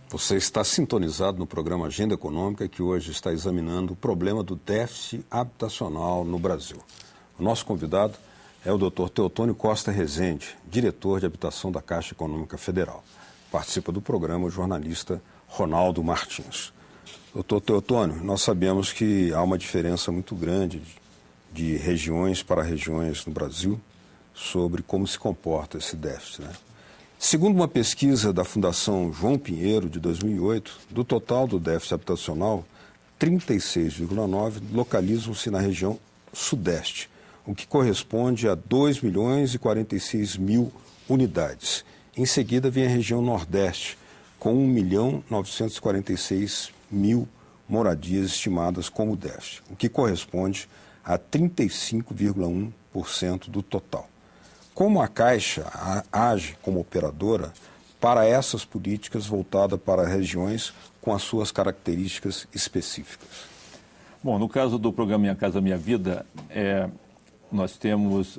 Você está sintonizado no programa Agenda Econômica, que hoje está examinando o problema do déficit habitacional no Brasil. O nosso convidado é o Dr. Teotônio Costa Rezende, diretor de habitação da Caixa Econômica Federal. Participa do programa o jornalista Ronaldo Martins. Dr. Teotônio, nós sabemos que há uma diferença muito grande de regiões para regiões no Brasil sobre como se comporta esse déficit, né? Segundo uma pesquisa da Fundação João Pinheiro, de 2008, do total do déficit habitacional, 36,9% localizam-se na região Sudeste, o que corresponde a 2.046.000 unidades. Em seguida vem a região Nordeste, com 1.946.000 moradias estimadas como déficit, o que corresponde a 35,1% do total. Como a Caixa age como operadora para essas políticas voltadas para regiões com as suas características específicas? Bom, no caso do programa Minha Casa Minha Vida, nós temos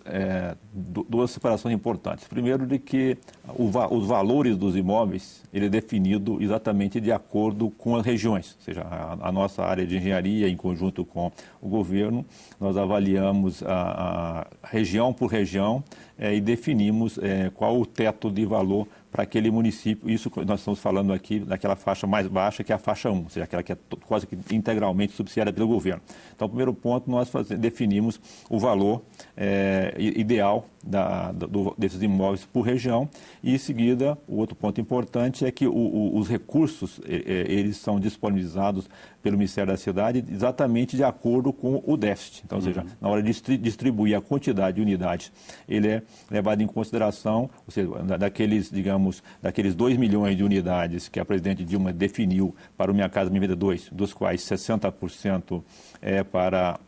duas separações importantes. Primeiro, de que os valores dos imóveis, ele é definido exatamente de acordo com as regiões. Ou seja, a nossa área de engenharia, em conjunto com o governo, nós avaliamos a região por região e definimos qual o teto de valor para aquele município. Isso nós estamos falando aqui daquela faixa mais baixa, que é a faixa 1, ou seja, aquela que é quase que integralmente subsidiada pelo governo. Então, o primeiro ponto, nós definimos o valor ideal desses imóveis por região e, em seguida, o outro ponto importante é que os recursos, eles são disponibilizados pelo Ministério da Cidade exatamente de acordo com o déficit. Então, ou seja, na hora de distribuir a quantidade de unidades, ele é levado em consideração, ou seja, daqueles 2 milhões de unidades que a presidente Dilma definiu para o Minha Casa Minha Vida 2, dos quais 60% é para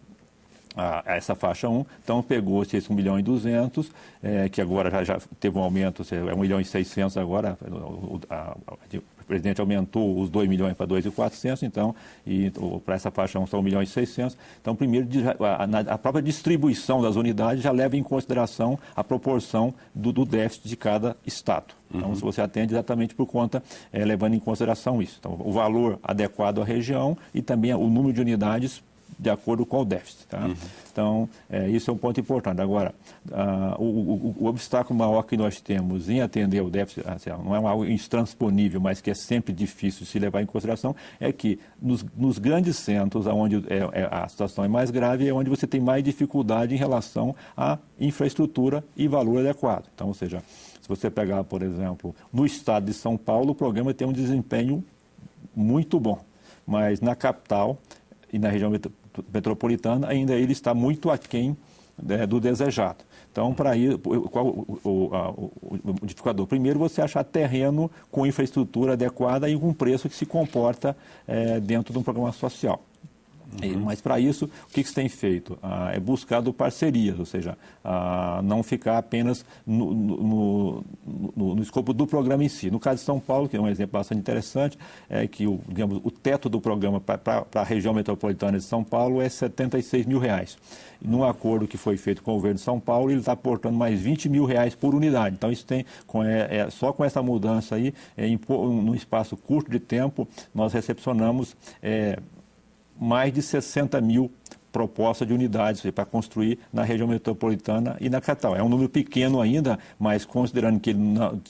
essa faixa 1, então pegou-se esse 1.200.000, que agora já teve um aumento, é 1.600.000 agora, o presidente aumentou os 2 milhões para 2.400.000, então, e para essa faixa 1 são 1.600.000. Então, primeiro, a própria distribuição das unidades já leva em consideração a proporção do déficit de cada estado. Então, se você atende exatamente por conta, levando em consideração isso. Então, o valor adequado à região e também o número de unidades de acordo com o déficit. Tá? Então, isso é um ponto importante. Agora, o obstáculo maior que nós temos em atender o déficit, não é algo intransponível, mas que é sempre difícil de se levar em consideração, é que nos grandes centros, onde a situação é mais grave, é onde você tem mais dificuldade em relação à infraestrutura e valor adequado. Então, ou seja, se você pegar, por exemplo, no estado de São Paulo, o programa tem um desempenho muito bom, mas na capital e na região metropolitana, ainda ele está muito aquém do desejado. Então, para ir, qual o modificador? Primeiro, você achar terreno com infraestrutura adequada e com preço que se comporta dentro de um programa social. Mas, para isso, o que se tem feito? É buscado parcerias, ou seja, não ficar apenas no escopo do programa em si. No caso de São Paulo, que é um exemplo bastante interessante, é que o teto do programa para a região metropolitana de São Paulo é R$ 76.000. E num acordo que foi feito com o governo de São Paulo, ele está aportando mais R$ 20.000 por unidade. Então, isso tem, só com essa mudança aí, num espaço curto de tempo, nós recepcionamos mais de 60.000 propostas de unidades para construir na região metropolitana e na capital. É um número pequeno ainda, mas considerando que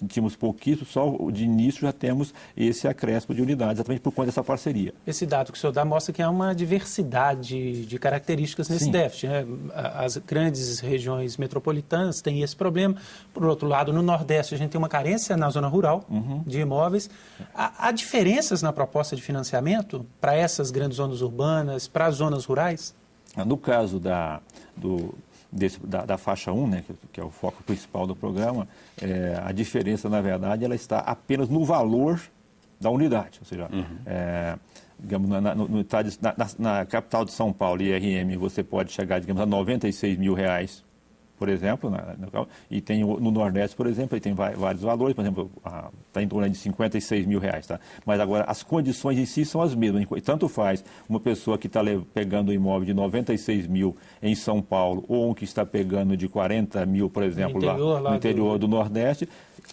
tínhamos pouquíssimo, só de início já temos esse acréscimo de unidades, exatamente por conta dessa parceria. Esse dado que o senhor dá mostra que há uma diversidade de características nesse déficit, né? As grandes regiões metropolitanas têm esse problema. Por outro lado, no Nordeste, a gente tem uma carência na zona rural de imóveis. Há diferenças na proposta de financiamento para essas grandes zonas urbanas, para as zonas rurais? No caso da faixa 1, né, que é o foco principal do programa, a diferença, na verdade, ela está apenas no valor da unidade. Ou seja, digamos, na capital de São Paulo, IRM, você pode chegar, digamos, a R$ 96.000, por exemplo, e tem no Nordeste, por exemplo, ele tem vários valores, por exemplo, está em torno de R$ 56.000, tá? Mas agora as condições em si são as mesmas. Tanto faz uma pessoa que está pegando um imóvel de 96.000 em São Paulo ou um que está pegando de 40.000, por exemplo, lá no interior do Nordeste,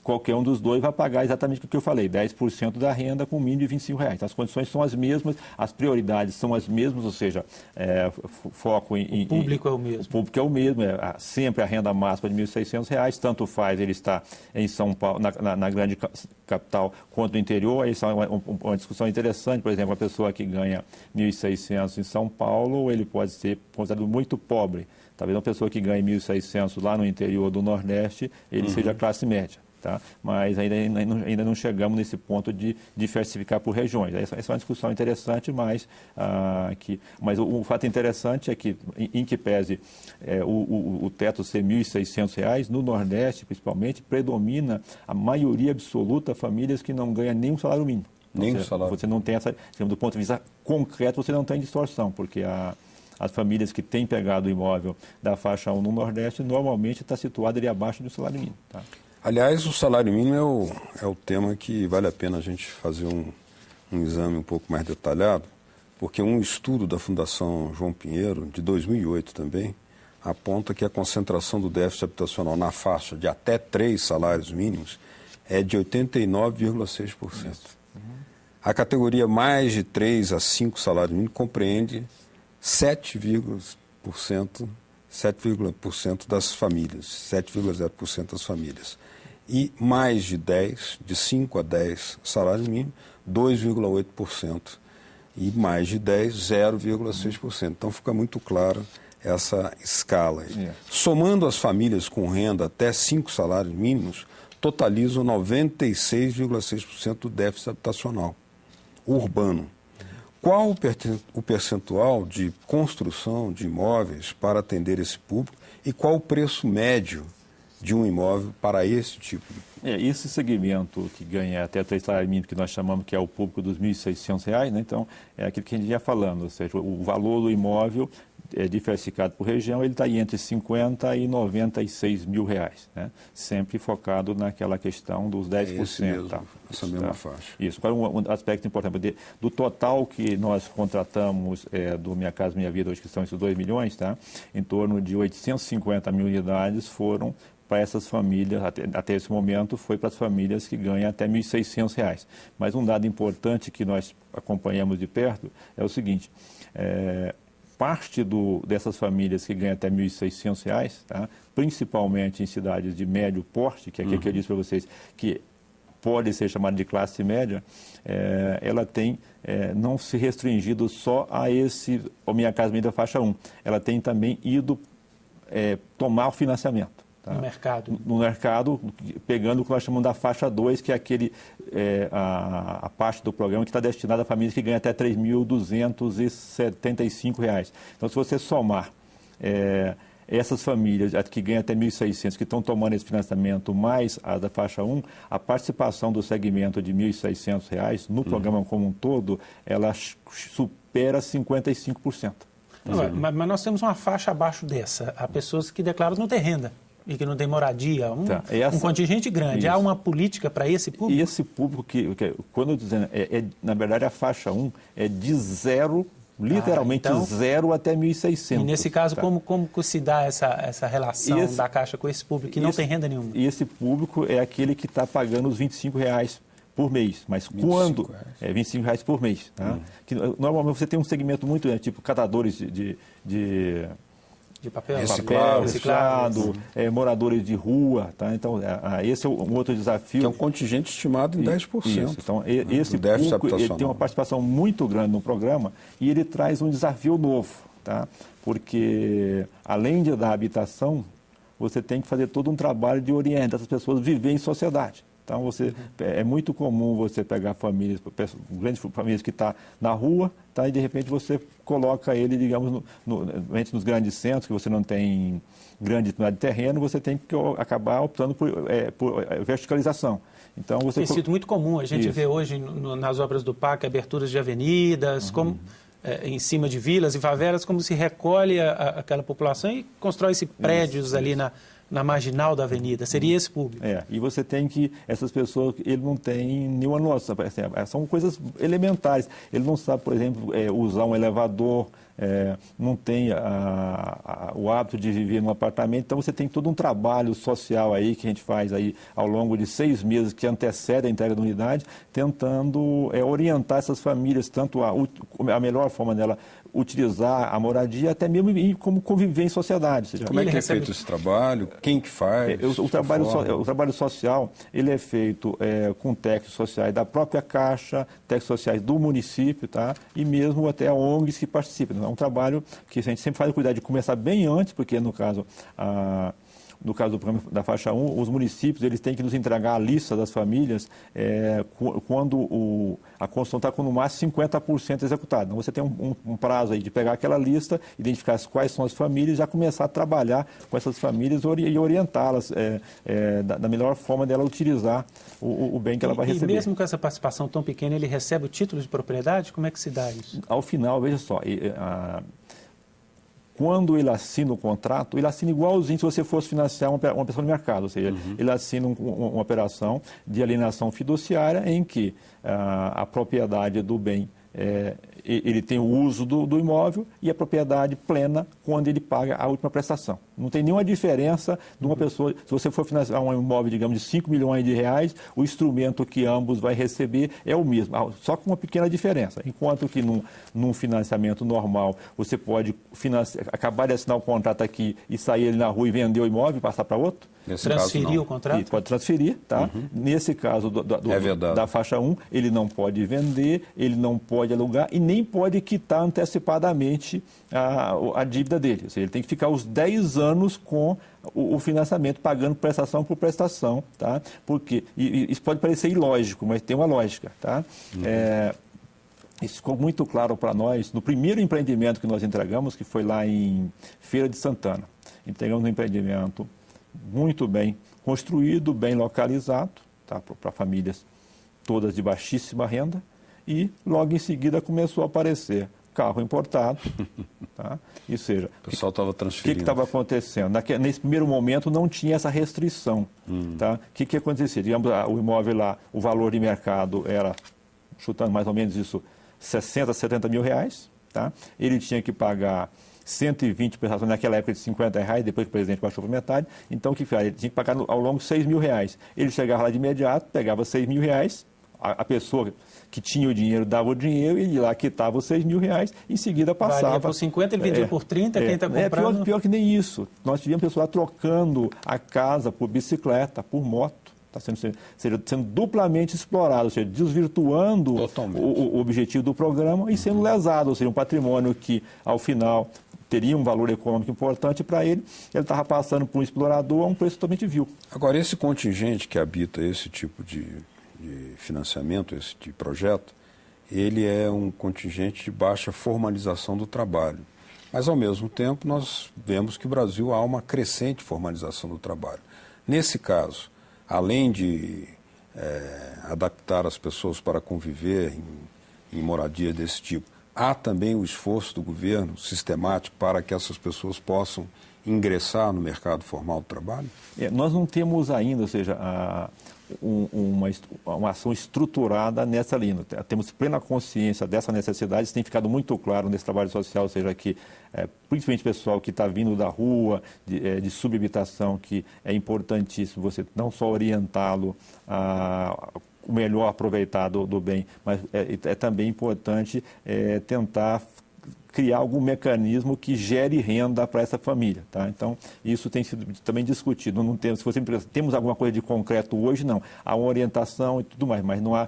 qualquer um dos dois vai pagar exatamente o que eu falei, 10% da renda com mínimo de R$25. Então, as condições são as mesmas, as prioridades são as mesmas, ou seja, foco em... O público é o mesmo. O público é o mesmo, sempre a renda máxima de R$1.600, tanto faz ele estar em São Paulo, na grande capital, quanto no interior. Isso é uma discussão interessante, por exemplo, a pessoa que ganha R$1.600 em São Paulo, ele pode ser considerado muito pobre. Talvez uma pessoa que ganhe R$1.600 lá no interior do Nordeste, ele seja classe média. Tá? Mas ainda não chegamos nesse ponto de diversificar por regiões. Essa é uma discussão interessante, mas o fato interessante é que, em que pese o teto ser R$1.600, no Nordeste, principalmente, predomina a maioria absoluta famílias que não ganham nem um salário mínimo. Você não tem essa, do ponto de vista concreto, você não tem distorção, porque as famílias que têm pegado o imóvel da faixa 1 no Nordeste, normalmente está situada ali abaixo do salário mínimo. Tá? Aliás, o salário mínimo é o tema que vale a pena a gente fazer um exame um pouco mais detalhado, porque um estudo da Fundação João Pinheiro, de 2008 também, aponta que a concentração do déficit habitacional na faixa de até 3 salários mínimos é de 89,6%. A categoria mais de 3 a 5 salários mínimos compreende 7,0% das famílias, 7,0% das famílias. E mais de 10, de 5 a 10 salários mínimos, 2,8%. E mais de 10, 0,6%. Então fica muito claro essa escala aí. Somando as famílias com renda até 5 salários mínimos, totalizam 96,6% do déficit habitacional urbano. Qual o percentual de construção de imóveis para atender esse público e qual o preço médio de um imóvel para esse tipo de público? Esse segmento que ganha até 3 salários mínimos, que nós chamamos que é o público dos R$1.600, né? Então, é aquilo que a gente ia falando, ou seja, o valor do imóvel diversificado por região, ele está aí entre 50 e 96 mil reais, né? Sempre focado naquela questão dos 10%. Esse mesmo, essa mesma faixa. Isso. Agora, um aspecto importante, do total que nós contratamos do Minha Casa Minha Vida, hoje que são esses 2 milhões, tá? Em torno de 850 mil unidades foram para essas famílias, até esse momento, foi para as famílias que ganham até R$1.600. Mas um dado importante que nós acompanhamos de perto é o seguinte, parte dessas famílias que ganham até R$1.600, tá? Principalmente em cidades de médio porte, que é aquilo que eu disse para vocês, que pode ser chamada de classe média, ela tem não se restringido só a a Minha Casa Minha Vida faixa 1. Ela tem também ido tomar o financiamento. Tá? No mercado. No mercado, pegando o que nós chamamos da faixa 2, que é a parte do programa que está destinada a famílias que ganham até R$3.275. Então, se você somar essas famílias que ganham até R$1.600, que estão tomando esse financiamento, mais a da faixa 1, a participação do segmento de R$1.600 no programa como um todo, ela supera 55%. Mas nós temos uma faixa abaixo dessa. Há pessoas que declaram não ter renda e que não tem moradia, um contingente grande. Isso. Há uma política para esse público? E esse público, quando eu estou dizendo, na verdade a faixa 1 é de zero, literalmente então, zero até 1.600. E nesse caso, tá? como se dá essa relação da Caixa com esse público que não tem renda nenhuma? E esse público é aquele que está pagando os R$25 por mês, mas quando... R$25 por mês. Tá? Que, normalmente você tem um segmento muito grande, tipo catadores de papel, reciclado, moradores de rua, tá? Então, esse é um outro desafio. Que é um contingente estimado em 10%. Isso. Então, esse público ele tem uma participação muito grande no programa e ele traz um desafio novo, tá? Porque, além da habitação, você tem que fazer todo um trabalho de orientar essas pessoas a viver em sociedade. Então, é muito comum você pegar grandes famílias que estão na rua, tá? E de repente você coloca ele, digamos, nos grandes centros, que você não tem grande disponibilidade de terreno, você tem que acabar optando por verticalização. Então, tem sido muito comum, a gente vê hoje nas obras do PAC aberturas de avenidas, em cima de vilas e favelas, como se recolhe aquela população e constrói-se prédios ali na marginal da avenida. Seria esse público. E você tem que... Essas pessoas, ele não tem nenhuma noção. São coisas elementares. Ele não sabe, por exemplo, usar um elevador, não tem o hábito de viver num apartamento, então você tem todo um trabalho social aí que a gente faz aí ao longo de 6 meses que antecede a entrega da unidade, tentando orientar essas famílias, tanto a melhor forma dela utilizar a moradia, até mesmo como conviver em sociedade. Seja, como é que é feito esse trabalho? Quem que faz? O trabalho social, ele é feito com técnicos sociais da própria Caixa, técnicos sociais do município, tá? E mesmo até ONGs que participam. É um trabalho que a gente sempre faz cuidar de começar bem antes, porque no caso do programa da faixa 1, os municípios eles têm que nos entregar a lista das famílias quando a construção está com no máximo 50% executada. Então você tem um prazo aí de pegar aquela lista, identificar quais são as famílias e já começar a trabalhar com essas famílias e orientá-las da melhor forma dela utilizar o bem que ela vai receber. E mesmo com essa participação tão pequena, ele recebe o título de propriedade? Como é que se dá isso? Ao final, veja só, quando ele assina o contrato, ele assina igualzinho se você fosse financiar uma pessoa no mercado, ou seja, ele assina uma operação de alienação fiduciária em que a propriedade do bem, ele tem o uso do imóvel e a propriedade plena quando ele paga a última prestação. Não tem nenhuma diferença de uma pessoa, se você for financiar um imóvel, digamos, de 5 milhões de reais, o instrumento que ambos vai receber é o mesmo, só com uma pequena diferença. Enquanto que num financiamento normal, você pode acabar de assinar o contrato aqui e sair ele na rua e vender o imóvel e passar para outro. Transferir o contrato? E pode transferir, tá? Nesse caso da faixa 1, ele não pode vender, ele não pode alugar e nem pode quitar antecipadamente a dívida dele. Ou seja, ele tem que ficar os 10 anos com o financiamento, pagando prestação por prestação, tá? Porque isso pode parecer ilógico, mas tem uma lógica, tá? Isso ficou muito claro para nós no primeiro empreendimento que nós entregamos, que foi lá em Feira de Santana. Entregamos um empreendimento muito bem construído, bem localizado, tá? Para famílias todas de baixíssima renda, e logo em seguida começou a aparecer carro importado, tá? Ou seja, o pessoal estava transferindo. O que estava acontecendo? Nesse primeiro momento não tinha essa restrição, tá? O que acontecia? Digamos, o imóvel lá, o valor de mercado era, chutando mais ou menos isso, 60, 70 mil reais, tá? Ele tinha que pagar 120 prestações naquela época de 50 reais, depois que o presidente baixou para metade. Então, o que faz? Ele tinha que pagar ao longo 6 mil reais. Ele chegava lá de imediato, pegava 6 mil reais, a pessoa que tinha o dinheiro dava o dinheiro e ele lá quitava os 6 mil reais, em seguida passava. Valia por 50, ele vendia por 30, quem está comprando... Pior que nem isso. Nós tivemos pessoas lá trocando a casa por bicicleta, por moto. Está sendo duplamente explorado, ou seja, desvirtuando o objetivo do programa e sendo lesado, ou seja, um patrimônio que, ao final, teria um valor econômico importante para ele estava passando por um explorador a um preço totalmente vil. Agora, esse contingente que habita esse tipo de financiamento, esse tipo de projeto, ele é um contingente de baixa formalização do trabalho. Mas, ao mesmo tempo, nós vemos que no Brasil há uma crescente formalização do trabalho. Nesse caso, além de adaptar as pessoas para conviver em moradia desse tipo, há também o esforço do governo sistemático para que essas pessoas possam ingressar no mercado formal do trabalho? Nós não temos ainda, ou seja, uma ação estruturada nessa linha. Temos plena consciência dessa necessidade, isso tem ficado muito claro nesse trabalho social, ou seja, que principalmente o pessoal que está vindo da rua, de subhabitação, que é importantíssimo você não só orientá-lo o melhor aproveitar do bem, mas é também importante tentar criar algum mecanismo que gere renda para essa família, tá? Então, isso tem sido também discutido. Não temos, se você me pergunta, temos alguma coisa de concreto hoje? Não. Há uma orientação e tudo mais, mas não há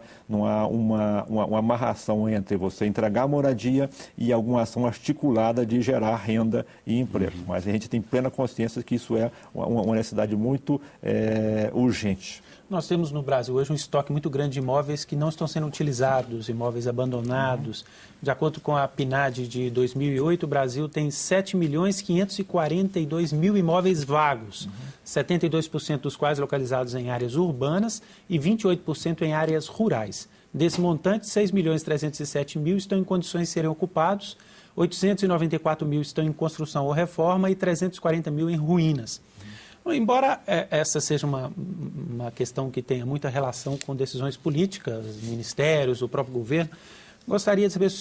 uma amarração entre você entregar a moradia e alguma ação articulada de gerar renda e emprego. Mas a gente tem plena consciência que isso é uma necessidade muito urgente. Nós temos no Brasil hoje um estoque muito grande de imóveis que não estão sendo utilizados, imóveis abandonados. De acordo com a PNAD de 2008, o Brasil tem 7.542.000 imóveis vagos, 72% dos quais localizados em áreas urbanas e 28% em áreas rurais. Desse montante, 6.307.000 estão em condições de serem ocupados, 894.000 estão em construção ou reforma e 340.000 em ruínas. Embora essa seja uma questão que tenha muita relação com decisões políticas, ministérios, o próprio governo, Gostaria de saber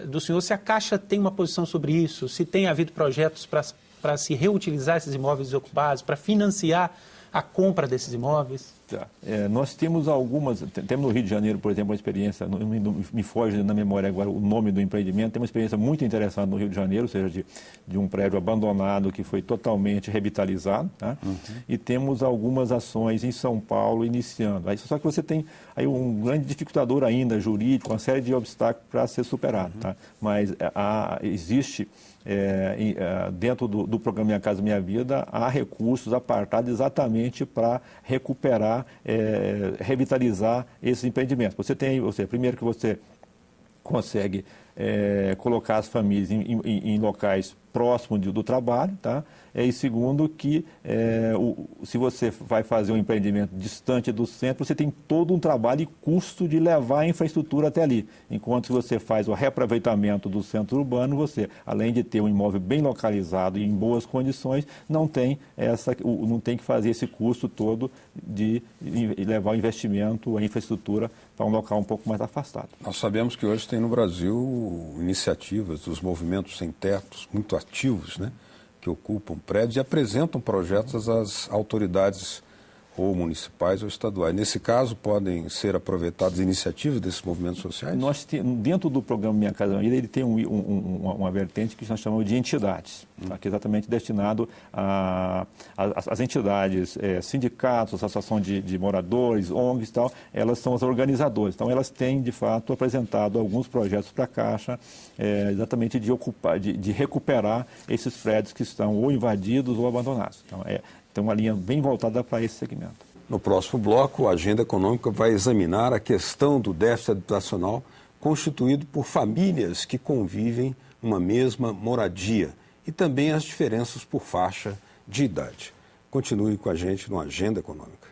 do senhor se a Caixa tem uma posição sobre isso, se tem havido projetos para se reutilizar esses imóveis desocupados, para financiar a compra desses imóveis. Tá. Nós temos temos no Rio de Janeiro, por exemplo, uma experiência, não me foge na memória agora o nome do empreendimento, tem uma experiência muito interessante no Rio de Janeiro, ou seja, de um prédio abandonado que foi totalmente revitalizado, tá? E temos algumas ações em São Paulo iniciando. Só que você tem aí um grande dificultador ainda jurídico, uma série de obstáculos para ser superado, tá? Mas existe... dentro do programa Minha Casa Minha Vida, há recursos apartados exatamente para recuperar, revitalizar esses empreendimentos. Primeiro que você consegue colocar as famílias em locais próximos do trabalho, tá? E segundo que se você vai fazer um empreendimento distante do centro, você tem todo um trabalho e custo de levar a infraestrutura até ali. Enquanto que você faz o reaproveitamento do centro urbano, você, além de ter um imóvel bem localizado e em boas condições, não tem que fazer esse custo todo de levar o investimento, a infraestrutura para um local um pouco mais afastado. Nós sabemos que hoje tem no Brasil iniciativas dos movimentos sem tetos muito ativos, né, que ocupam prédios e apresentam projetos às autoridades ou municipais ou estaduais. Nesse caso, podem ser aproveitadas iniciativas desses movimentos sociais? Dentro do programa Minha Casa Minha Vida, ele tem uma vertente que nós chamamos de entidades, tá? Que é exatamente destinado às entidades, sindicatos, associação de moradores, ONGs e tal, elas são as organizadoras. Então, elas têm, de fato, apresentado alguns projetos para a Caixa, exatamente de recuperar esses prédios que estão ou invadidos ou abandonados. Então, tem uma linha bem voltada para esse segmento. No próximo bloco, a Agenda Econômica vai examinar a questão do déficit habitacional constituído por famílias que convivem numa mesma moradia e também as diferenças por faixa de idade. Continue com a gente no Agenda Econômica.